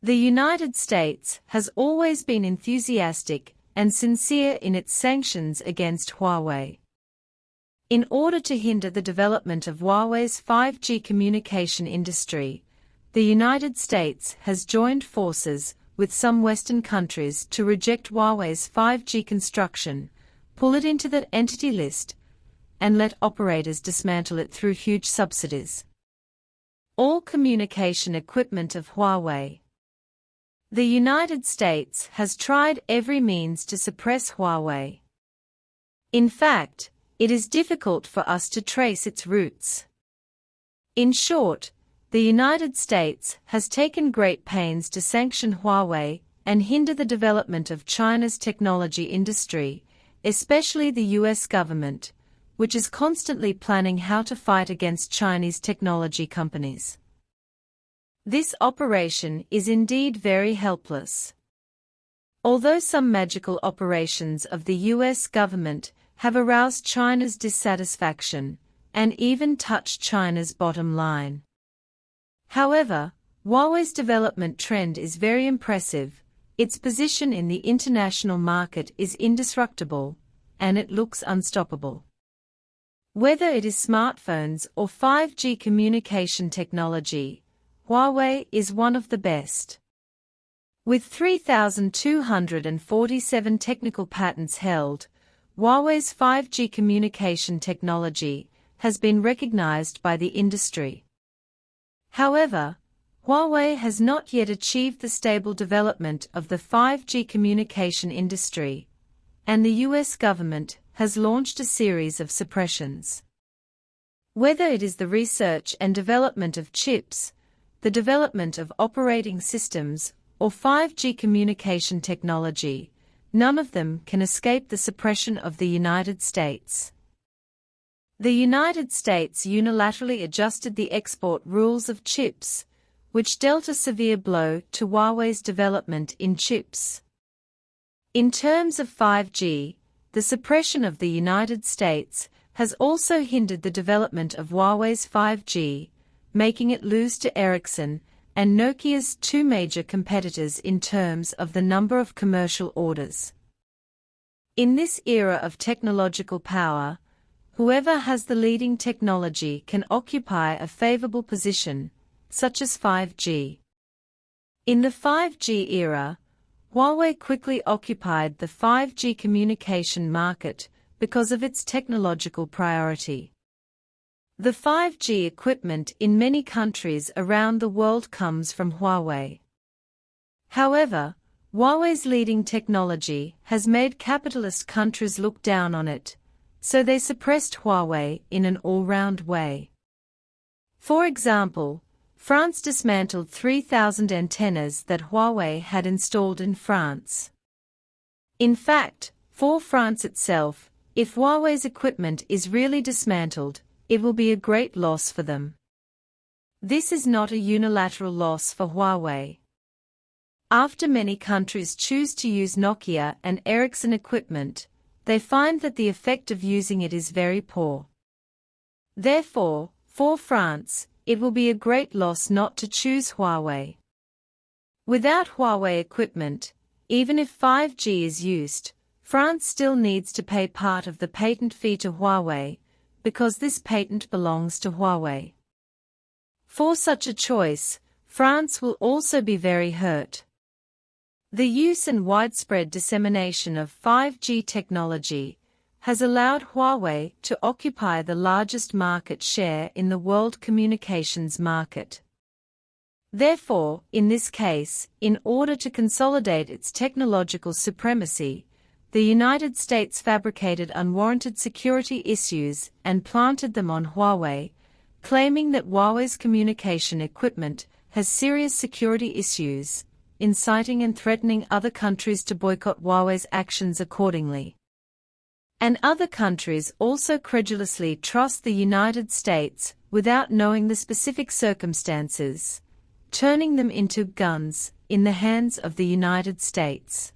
The United States has always been enthusiastic and sincere in its sanctions against Huawei. In order to hinder the development of Huawei's 5G communication industry, the United States has joined forces with some Western countries to reject Huawei's 5G construction, pull it into the entity list, and let operators dismantle it through huge subsidies. All communication equipment of Huawei. The United States has tried every means to suppress Huawei. In fact, it is difficult for us to trace its roots. In short, the United States has taken great pains to sanction Huawei and hinder the development of China's technology industry, especially the US government, which is constantly planning how to fight against Chinese technology companies. This operation is indeed very helpless. Although some magical operations of the US government have aroused China's dissatisfaction and even touched China's bottom line. However, Huawei's development trend is very impressive, its position in the international market is indestructible, and it looks unstoppable. Whether it is smartphones or 5G communication technology, Huawei is one of the best. With 3,247 technical patents held, Huawei's 5G communication technology has been recognized by the industry. However, Huawei has not yet achieved the stable development of the 5G communication industry, and the US government has launched a series of suppressions. Whether it is the research and development of chips, the development of operating systems, or 5G communication technology, none of them can escape the suppression of the United States. The United States unilaterally adjusted the export rules of chips, which dealt a severe blow to Huawei's development in chips. In terms of 5G, the suppression of the United States has also hindered the development of Huawei's 5G, making it lose to Ericsson and Nokia's two major competitors in terms of the number of commercial orders. In this era of technological power, whoever has the leading technology can occupy a favorable position, such as 5G. In the 5G era, Huawei quickly occupied the 5G communication market because of its technological priority. The 5G equipment in many countries around the world comes from Huawei. However, Huawei's leading technology has made capitalist countries look down on it, so they suppressed Huawei in an all-round way. For example, France dismantled 3,000 antennas that Huawei had installed in France. In fact, for France itself, if Huawei's equipment is really dismantled, it will be a great loss for them. This is not a unilateral loss for Huawei. After many countries choose to use Nokia and Ericsson equipment, they find that the effect of using it is very poor. Therefore, for France, it will be a great loss not to choose Huawei. Without Huawei equipment, even if 5G is used, France still needs to pay part of the patent fee to Huawei, because this patent belongs to Huawei. For such a choice, France will also be very hurt. The use and widespread dissemination of 5G technology has allowed Huawei to occupy the largest market share in the world communications market. Therefore, in this case, in order to consolidate its technological supremacy, the United States fabricated unwarranted security issues and planted them on Huawei, claiming that Huawei's communication equipment has serious security issues, inciting and threatening other countries to boycott Huawei's actions accordingly. And other countries also credulously trust the United States without knowing the specific circumstances, turning them into guns in the hands of the United States.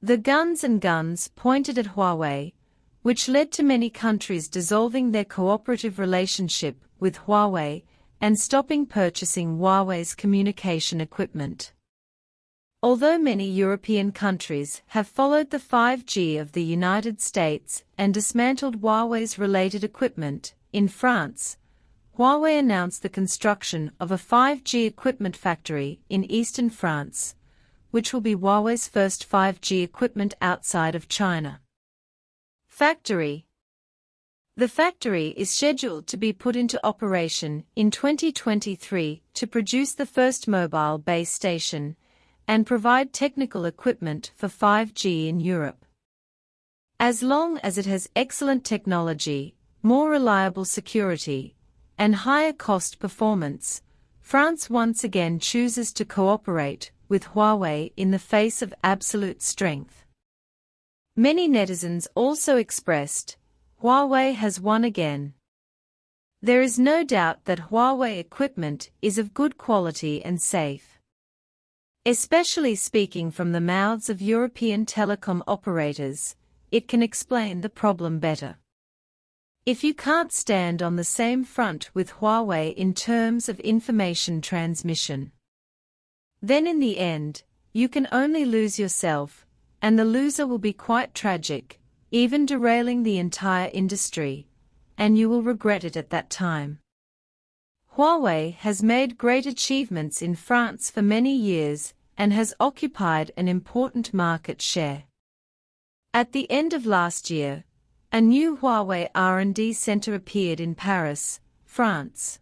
The guns pointed at Huawei, which led to many countries dissolving their cooperative relationship with Huawei and stopping purchasing Huawei's communication equipment. Although many European countries have followed the 5G of the United States and dismantled Huawei's related equipment, in France, Huawei announced the construction of a 5G equipment factory in eastern France, which will be Huawei's first 5G equipment outside of China. Factory. The factory is scheduled to be put into operation in 2023 to produce the first mobile base station and provide technical equipment for 5G in Europe. As long as it has excellent technology, more reliable security, and higher cost performance, France once again chooses to cooperate with Huawei in the face of absolute strength. Many netizens also expressed, "Huawei has won again." There is no doubt that Huawei equipment is of good quality and safe. Especially speaking from the mouths of European telecom operators, it can explain the problem better. If you can't stand on the same front with Huawei in terms of information transmission, then in the end, you can only lose yourself, and the loser will be quite tragic, even derailing the entire industry, and you will regret it at that time. Huawei has made great achievements in France for many years and has occupied an important market share. At the end of last year, a new Huawei R&D center appeared in Paris, France.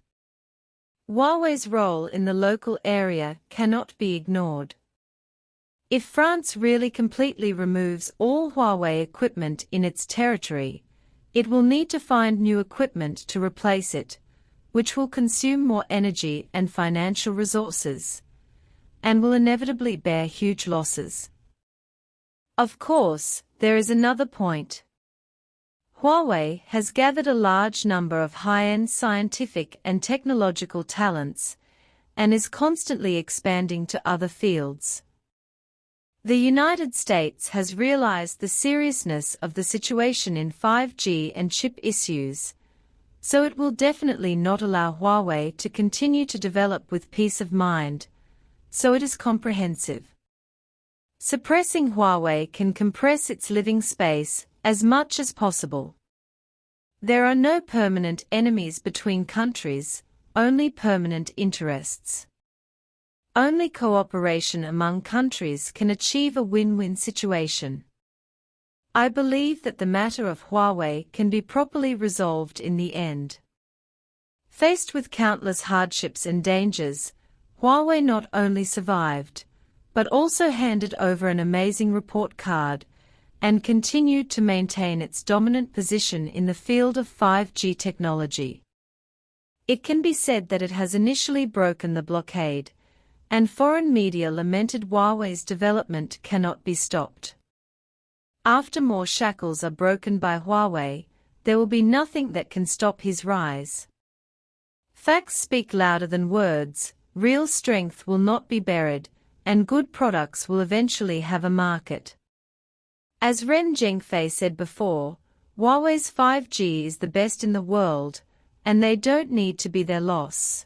Huawei's role in the local area cannot be ignored. If France really completely removes all Huawei equipment in its territory, it will need to find new equipment to replace it, which will consume more energy and financial resources, and will inevitably bear huge losses. Of course, there is another point. Huawei has gathered a large number of high-end scientific and technological talents, and is constantly expanding to other fields. The United States has realized the seriousness of the situation in 5G and chip issues, so it will definitely not allow Huawei to continue to develop with peace of mind, so it is comprehensive. Suppressing Huawei can compress its living space as much as possible. There are no permanent enemies between countries, only permanent interests. Only cooperation among countries can achieve a win-win situation. I believe that the matter of Huawei can be properly resolved in the end. Faced with countless hardships and dangers, Huawei not only survived, but also handed over an amazing report card, and continued to maintain its dominant position in the field of 5G technology. It can be said that it has initially broken the blockade, and foreign media lamented Huawei's development cannot be stopped. After more shackles are broken by Huawei, there will be nothing that can stop his rise. Facts speak louder than words, real strength will not be buried, and good products will eventually have a market. As Ren Zhengfei said before, Huawei's 5G is the best in the world, and they don't need to be their loss.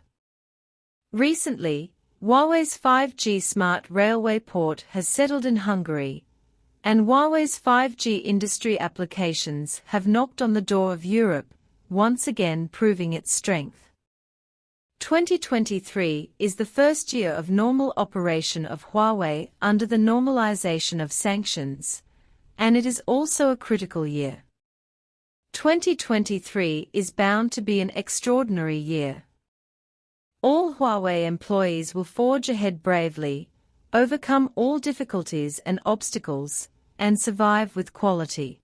Recently, Huawei's 5G smart railway port has settled in Hungary, and Huawei's 5G industry applications have knocked on the door of Europe, once again proving its strength. 2023 is the first year of normal operation of Huawei under the normalization of sanctions, and it is also a critical year. 2023 is bound to be an extraordinary year. All Huawei employees will forge ahead bravely, overcome all difficulties and obstacles, and survive with quality.